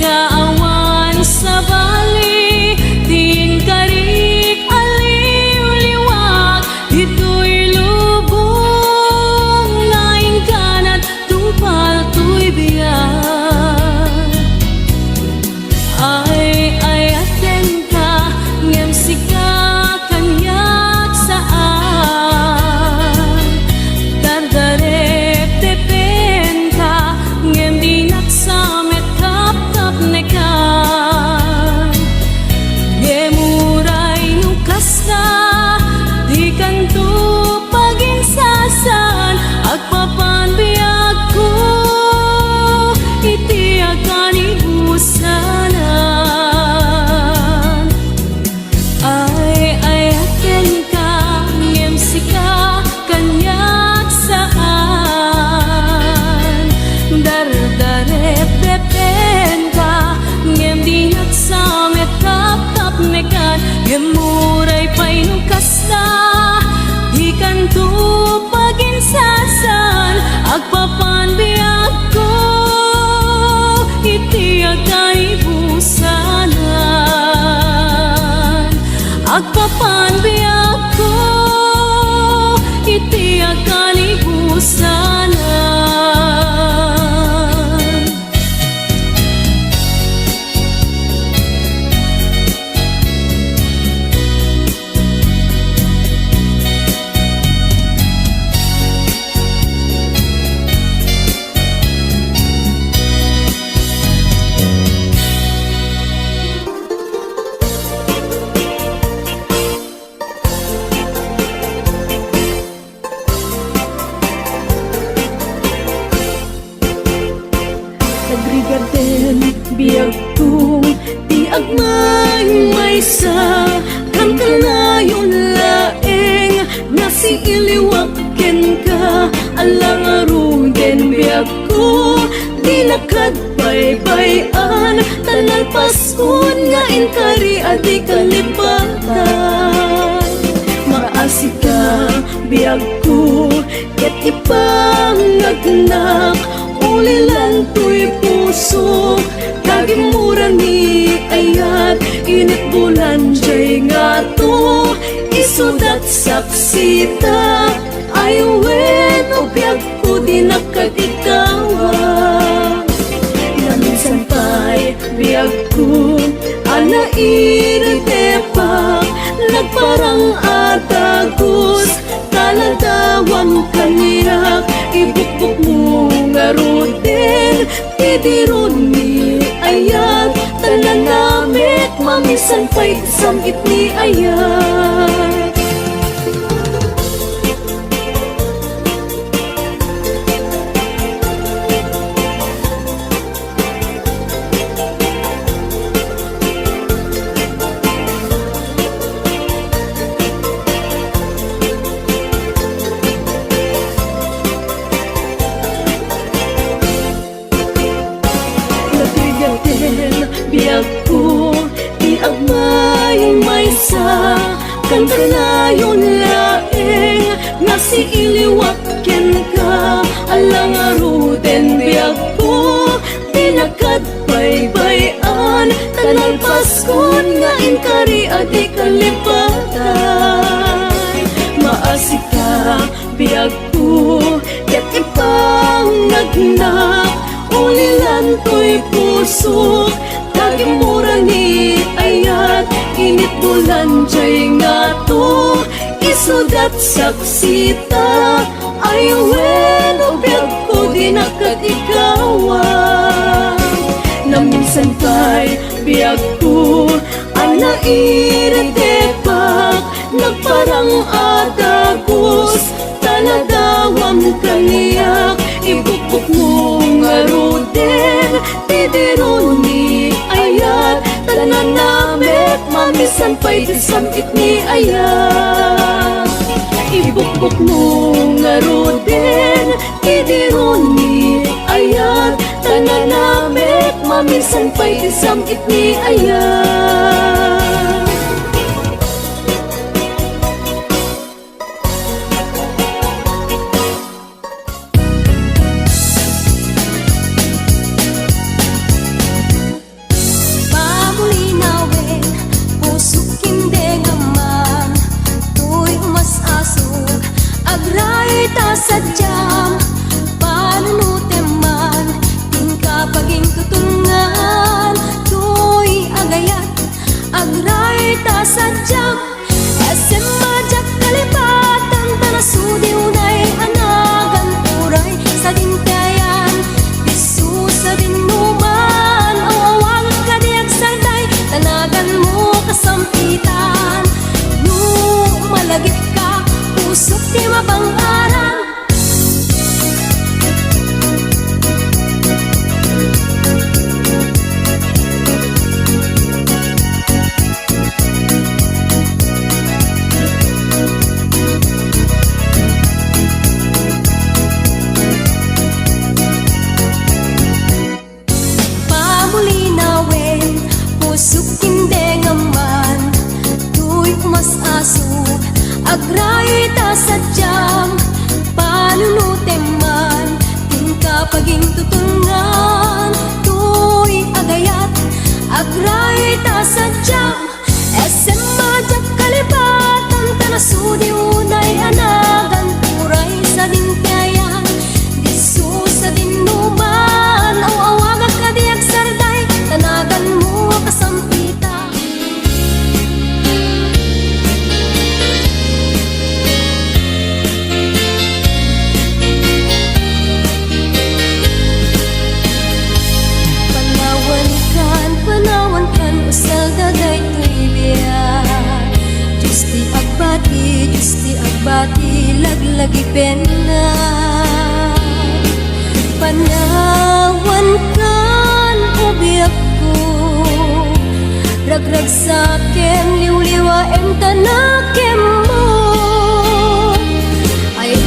kaawan sa bali, din karik aliw-liwag, dito'y lubong, lain kanat tungpal to'y biyak. Ay aten ka, ngem sika kanyak saan, dardarep tepen ka, ngem dinak samet kap-kap nekan. Ngemuray nukas ka, di kanto paginsasan, agpapan biag ko, iti akan ibusanan. Ay aken ka, ngem sika kanyak saan, dardarep depen ka, ngem dinak samet kap-kap nekan. Gemuray pa'y nukas na, di kanto paginsasan, agpapan biag ko, iti akan ibusanan. Agpapan biag ko, iti akan ibusanan. Nagrigaden biag ko, di agmay maysa, kan kanayon laeng, nasi iliwaken ka, alang aruden biag ko, di nakadbaybayan, tanan paskon nga inkari adi kalipatan. Maasik ka biag ko, ket ipangagnak, ulilan to'y puso, kagimura ni ayat, init bulan jay nga to, isudat saksita, ayuwen o biag ko di nakatikawa. Naminsan pa'y biag ko, anairitepak, nagparang atagos, taladawang kaniyak, ibukbuk mo nga ruten, tidiron ni ayat, tanan namit, mamisan pa'y samit ni ayat. Biag ko, di agmay maysa, kan kanayon laeng, nasi iliwaken ka, alang aruden biag ko, di nakadbaybayan, tanan paskon nga inkari adi kalipatan. Maasik ka biag ko, ket ipangagnak, ulilan to'y puso, kagimura ni ayat, init bulan jay nga to, isudat saksita, ayuwen o biag ko di nakatikawa. Naminsan pa'y biag ko, anairitepak, nagparang atagos, taladawang kaniyak, ibukbuk mo nga ruden, tidiron ni ayat, tanan namit, mamisan pa'y samit ni ayat. Ibukbuk mo nga ruden, tidiron ni ayat, tanan namit, mamisan pa'y samit ni ayat. agray ta sadyang panunuteman, tingka paging tutungan, tuy agayat, agray ta sadyang SM majak kalibatan, tanasudi unay anagan, turay sa dinkayan, diso sa dinuman, awawagag kadiag sarday, tanagan mo kasampita. Panawan kan usal daday tuibiyay, Diyos ti agbati, laglagi pena. Panawan kan ubiyak ko, ragrag sakem, liwliwaem tanakem mo. Ay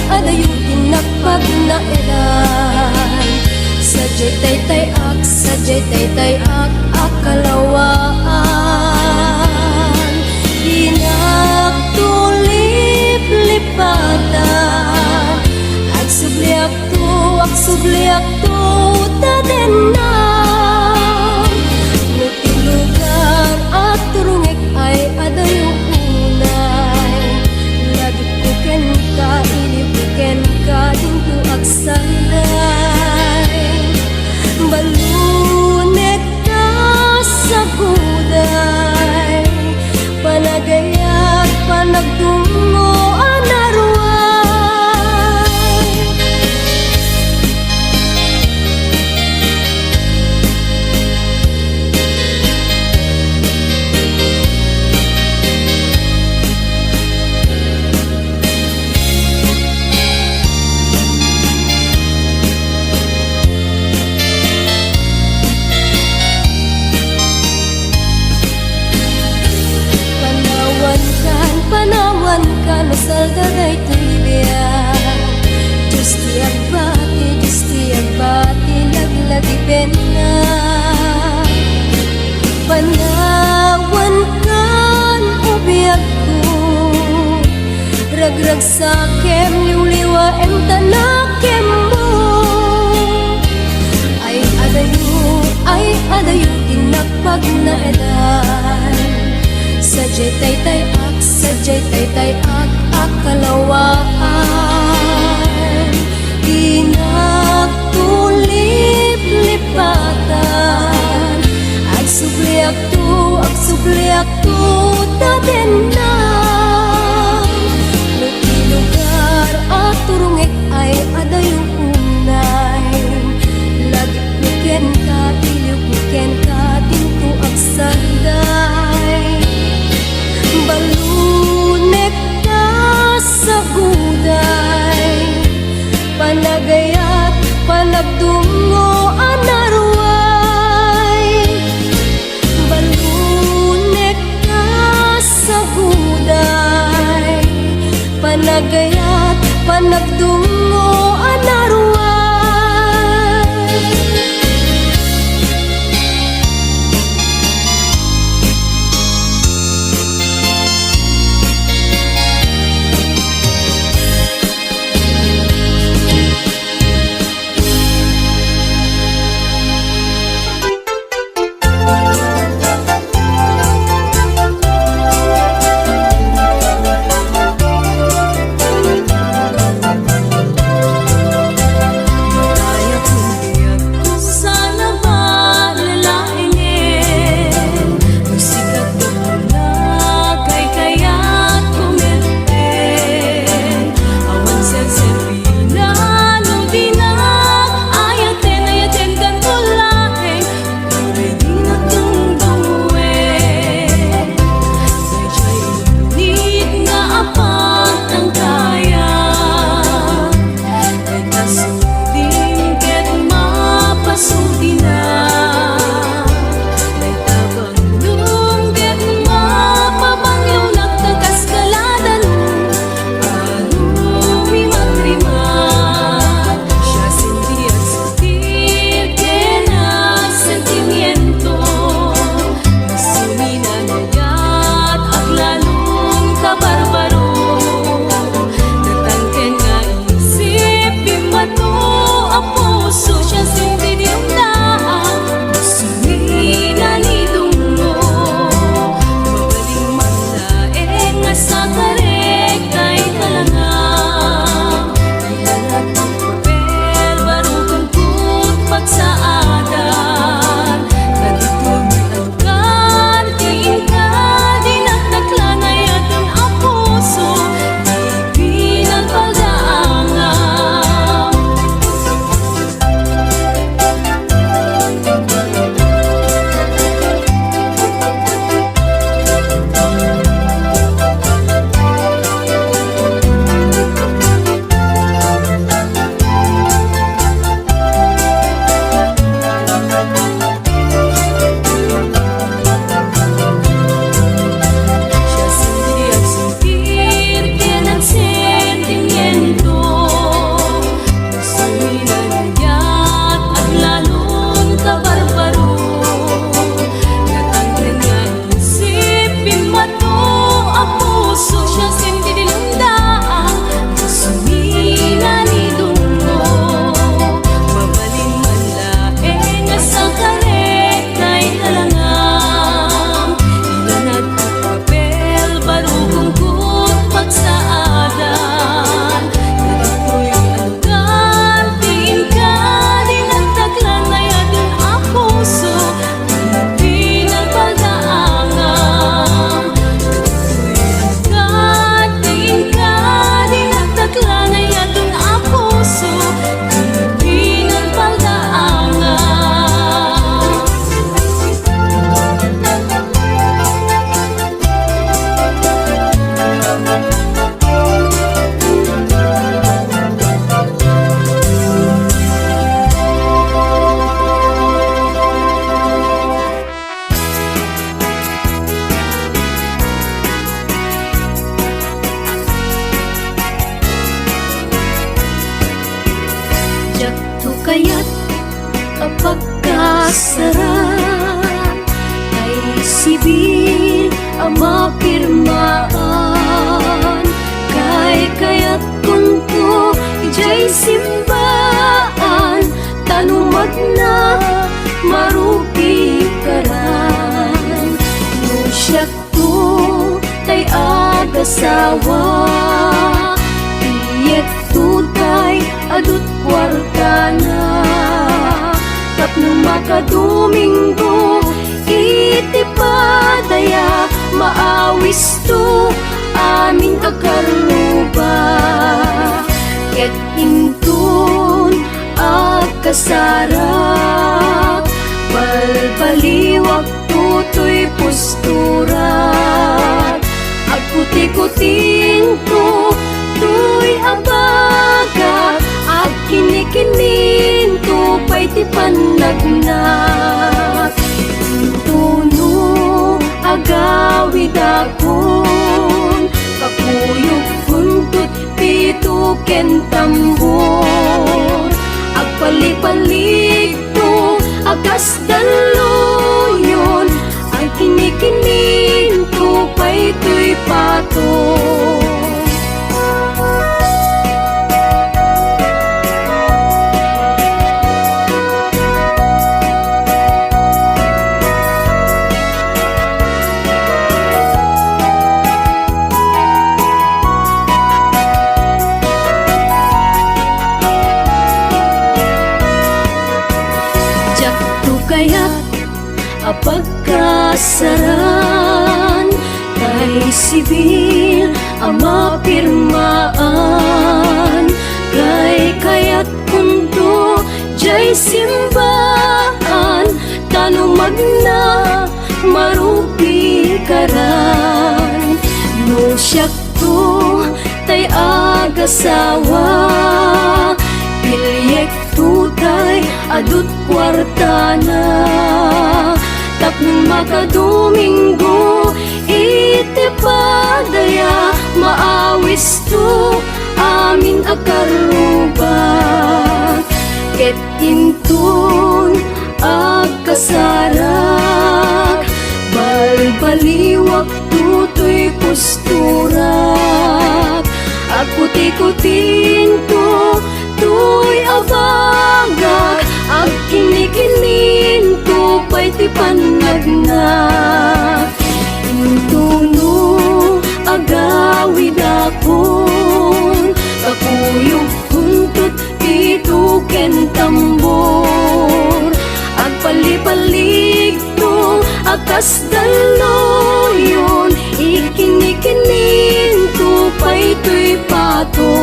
adayo, tinakpag na edan, sadyay taytay ak, akalawaan. Lipatan, agsubliak to, tadenan. Nutilugar at turungik ay adayong unay, lagi puken ka, ilipuken ka, dinto agsanday. Balunek ka sa guday, panagayat, panagtungo, anaruay. Panawan kan usal daday tuibiyay, Diyos ti agbati, laglagi pena. Panawan kan ubiyak ko, ragrag sakem, liwliwaem tanakem mo. Ay adayo, tinakpag na edan, sadyay taytay ak, akalawaan. Lipatan, agsubliak to, tadenan. Nutilugar at turungik ay adayong unay, lagi puken ka, ilipuken ka, dinto agsanday. Balunek ka sa guday, panagayat, panagtungo, anaruay. Balunek ka sa guday, magna marupi karan. No siya to tay agasawa, iyet tutay adut kwartana. Tapno makadomingo iti padaya, maawis to amin akaruba. Ket intun akasarak, balbaliwak tutoy posturak. Agkuti-kutin to tuy abaga, ag kinikinin to pa'y ti panagnak. Tuno agawid akon, kakuyog kuntut pito ken tambor. Agpalipalig to agas daluyon, ay kinikinin to pa'y tuy pato. Apagkasaran kay sibil ang mapirmaan, kay kayat kundo jay simbahan, tanumag na marupi karan. No siya to tay agasawa, pilyek tutay adut kwartana. Tapno makadomingo iti padaya, maawis to amin akaruba. Ket intun agkasarak, balbaliwak tutoy posturak. Agkuti-kutin to tuy abagak, ag kinikinin to pa'y ti panagnak. Intuno agawid akon, kakuyog kuntut pito ken tambor. Agpalipalig to akas daluyon, ikinikinin to pa'y tuy pato.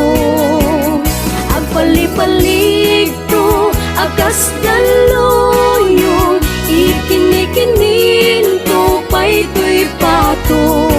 Agpalipalig to akas daluyon, ikinikinin to pa'y tuy pato.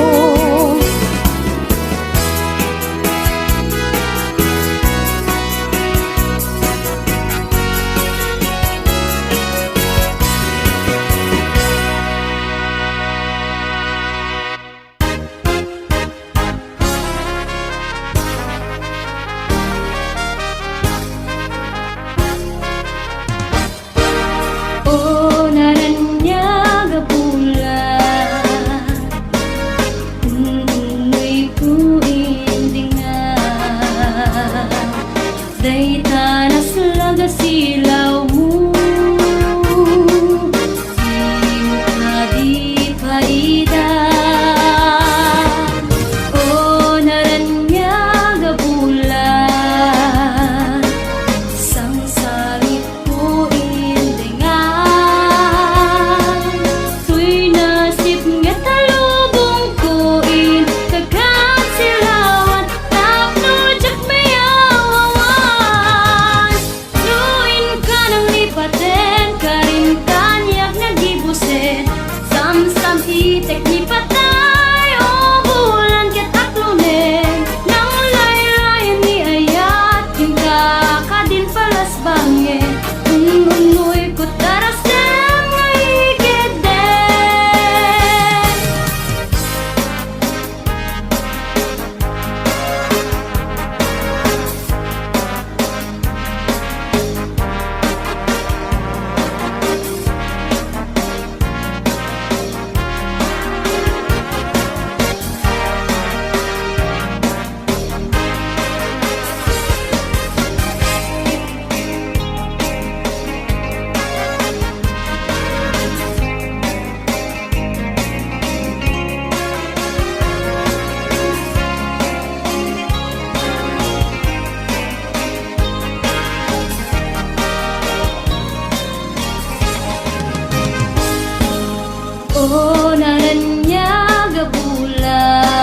Oh, naranyaga bulan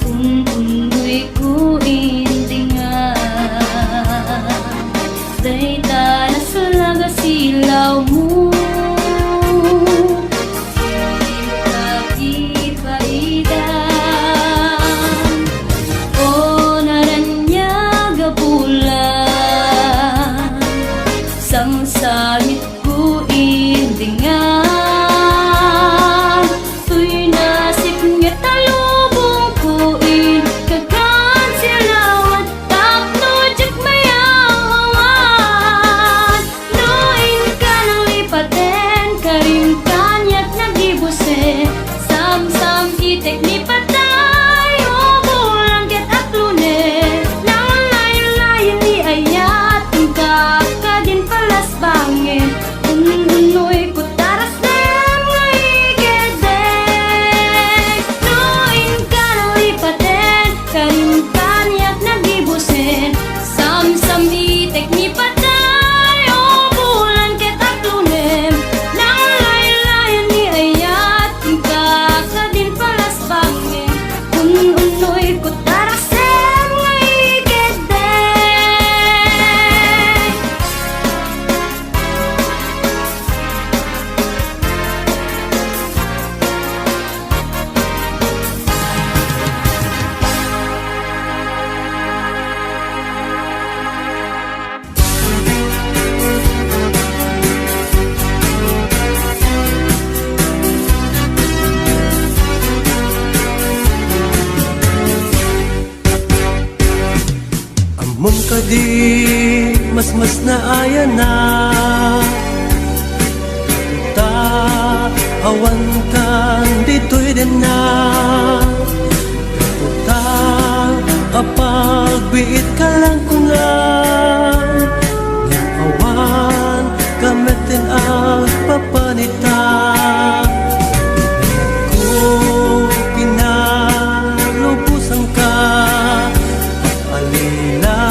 Unoy ko indingan Dayta na sulaga silaw mo Ipaidan Oh, naranyaga bulan Sangsangit ko indingan Tuy nasip nga talubong ko Kagan silawan Tapno jak mayawan Noin ka nang lipaten Karim kanyak nagibusen Sam-sam itek ni patay O bulan ket aklune Nang layan-layan ni ayat Tingka ka din palas bangin Unoy ko taras dem nga igedek Noin ka nang lipaten Karim kanyak nagibusen Sam-sam itek ni patay O bulan ket aklune Nang layan-layan ni ayat Tingka ka din palas bangin Unoy ko taras dem nga igedek Amom ka di mas na ayan na Ta awan kan dito'y din na Ta kapag biit ka lang kungan Ng awan kamitin ang papanita Kung pinalubusan ka Alila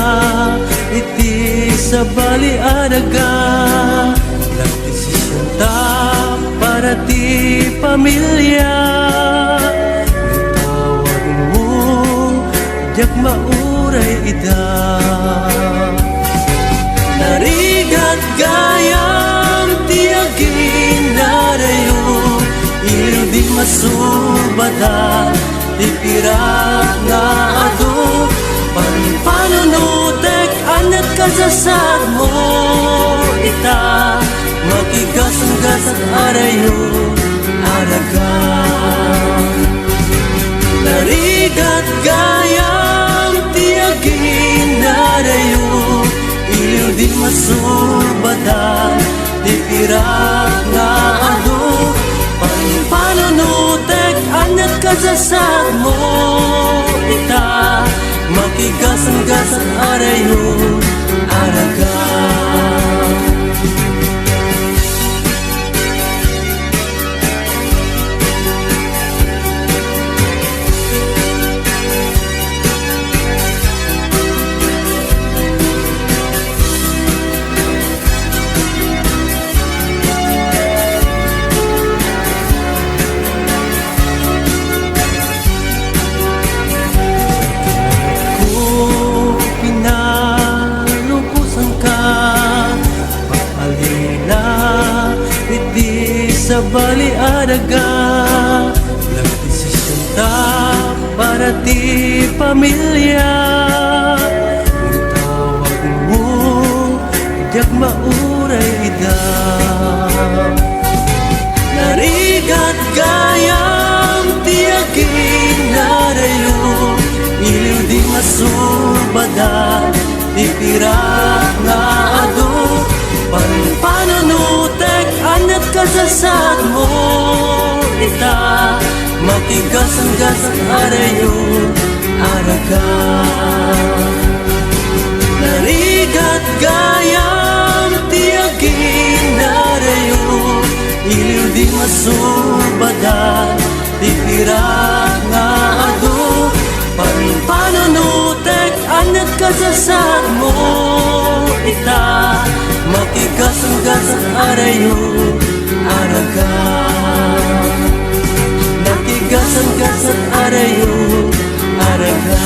iti sa bali adaga Nagdesisyon ta para ti pamilya Nagtawag mo jak mauray ida Narigat gayam ti aginarayo Iliw di masubada Di pirat na ado Panunutek anat kasasad mo Ita makigasang-gasang arayo Araga Narigat gayam tiagin arayo Iliw di masubadan Di pirak na ado Panunutek anat kasasad mo Ita makigasang-gasang arayo Araga sa bali adaga Nagdesisyon ta para ti pamilya Ang tawag mo jak mauray ida Narigat gayam ti aginarayo Iliw di masubadan Di pirak na ado Panunutek anat kasasad mo Ita makigasang-gasang arayo Araga Narigat gayam tiagin arayo Iliw di masubadan Di pirak na ado Panunutek anat kasasad mo Ita makigasang-gasang arayo araga Natigasan-gasan arayo araga